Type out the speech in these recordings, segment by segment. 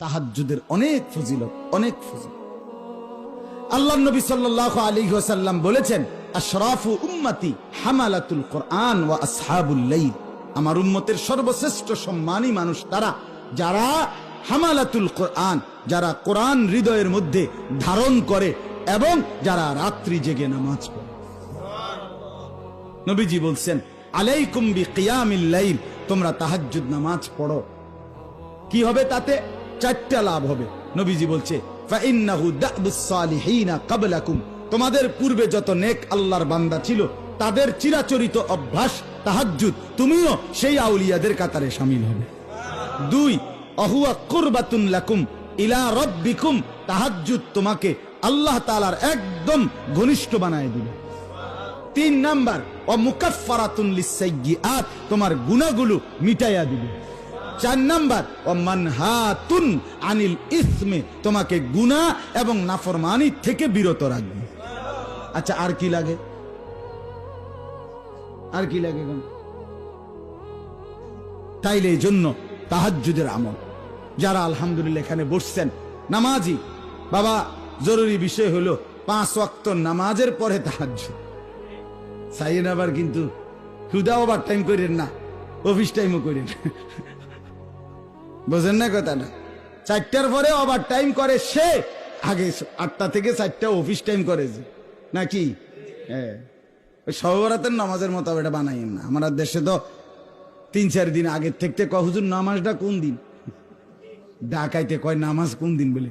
তাহাজ্জুদের অনেক ফজিলত, অনেক ফজিলত। আল্লাহ নবী সাল্লাল্লাহু আলাইহি ওয়াসাল্লাম বলেছেন, আশরাফু উম্মতি হামালাতুল কোরআন ওয়া আসহাবুল লাইল। আমার উম্মতের সর্বশ্রেষ্ঠ সম্মানী মানুষ তারা যারা হামালাতুল কোরআন, যারা কোরআন হৃদয়ের মধ্যে ধারণ করে এবং যারা রাত্রি জেগে নামাজ পড়ে। নবীজি বলছেন, আলাইকুম বিকিয়ামিল লাইল, তোমরা তাহাজ্জুদ নামাজ পড়ো। কি হবে তাতে? চারটা লাভ হবে। নবীজি বলছে, ফাইন্নাহু দাবুস সালিহিনা ক্বাবলাকুম, তোমাদের পূর্বে যত নেক আল্লাহর বান্দা ছিল তাদের চিরাচরিত অভ্যাস তাহাজ্জুদ, তুমিও সেই আউলিয়াদের কাতারে শামিল হবে। 2, আহুয়া কুরবাতুন লাকুম ইলা রাব্বিকুম, তাহাজ্জুদ তোমাকে আল্লাহ তাআলার একদম ঘনিষ্ঠ বানায় দিবে। 3 নাম্বার, ওয়া মুকাফফারাতুন লিসসাইয়্যাত, তোমার গুনাহগুলো মিটাইয়া দিবে। 4 নাম্বার, ও মানহাতুন আনিল ইসমে, তোমাকে গুনাহ এবং নাফরমানি থেকে বিরত রাখবে। আচ্ছা, আর কি লাগে? আর কি লাগে? তাইলে এই জন্য তাহাজ্জুদের আমল যারা আলহামদুলিল্লাহ এখানে বসছেন নামাজি, বাবা জরুরি বিষয় হলো 5 ওয়াক্ত নামাজের পরে তাহাজ্জুদ। সাইয়েন আবার কিন্তু হুদা ওভার টাইম করেন না, অফিস টাইমও করেন, বোঝেন না কথাটা? 4টার পরে ওভার টাইম করে সে, আগে 8টা থেকে 4টা অফিস টাইম করে নাকি? হ্যাঁ, শবে বরাতের নামাজের মতো এটা বানাইন না। আমার দেশে তো 3-4 দিন আগের থেকে কয়, হুজুর নামাজটা কোন দিন? ডাকাইতে কয় নামাজ কোন দিন বলে।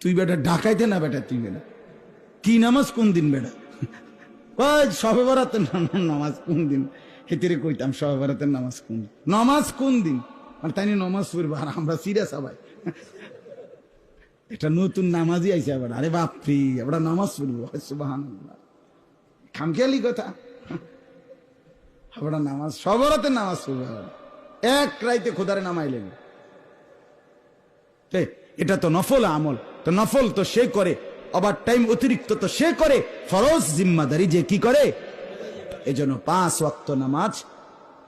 তুই বেটা ডাকাইতে না বেটা, তুই বেটা কি নামাজ কোন দিন বেটা? ওই শবে বরাতের নামাজ কোন দিন? হেতেরে কইতাম শবে বরাতের নামাজ কোন দিন, নামাজ কোন দিন, আর তাই নামাজ পড়বো। আর আমরা সিরিয়াস সবাই, এটা নতুন নামাজই আইসে আবার। আরে বাপরি, আমরা নামাজ পড়বো, সুবহানাল্লাহ, খামখেয়ালি কথা। আমরা নামাজ শবে বরাতের নামাজ পড়বো, এক রাইতে খোদারে নামাইলেন। এটা তো নফল আমল, তো নফল তো সে করে, ওভার টাইম অতিরিক্ত তো সে করে, ফরজ জিম্মাদারি যে কি করে। এজন্য 5 ওয়াক্ত নামাজ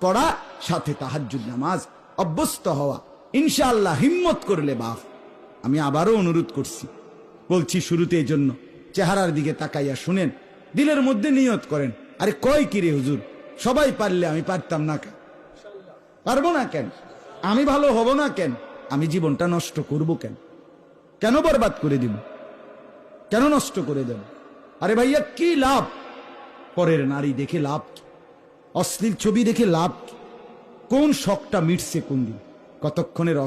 পড়া, সাথে তাহাজ্জুদ নামাজ অভ্যস্ত হওয়া, ইনশাআল্লাহ হিম্মত করলে বাপ। আমি আবারও অনুরোধ করছি, বলছি শুরুতে, এই জন্য চেহারার দিকে তাকাইয়া শুনেন, দিলের মধ্যে নিয়ত করেন, আরে কয় কি রে হুজুর, সবাই পারলে আমি পারতাম না কেন? পারবো না কেন? আমি ভালো হব না কেন? আমি জীবনটা নষ্ট করব কেন? কেন বরবাদ করে দিব? কেন নষ্ট করে দেব? আরে ভাইয়া, কি লাভ? পরের নারী দেখে লাভ কি? অশ্লীল ছবি দেখে লাভ কি? কোন শখটা মিটছে কোন দিন? কতক্ষণের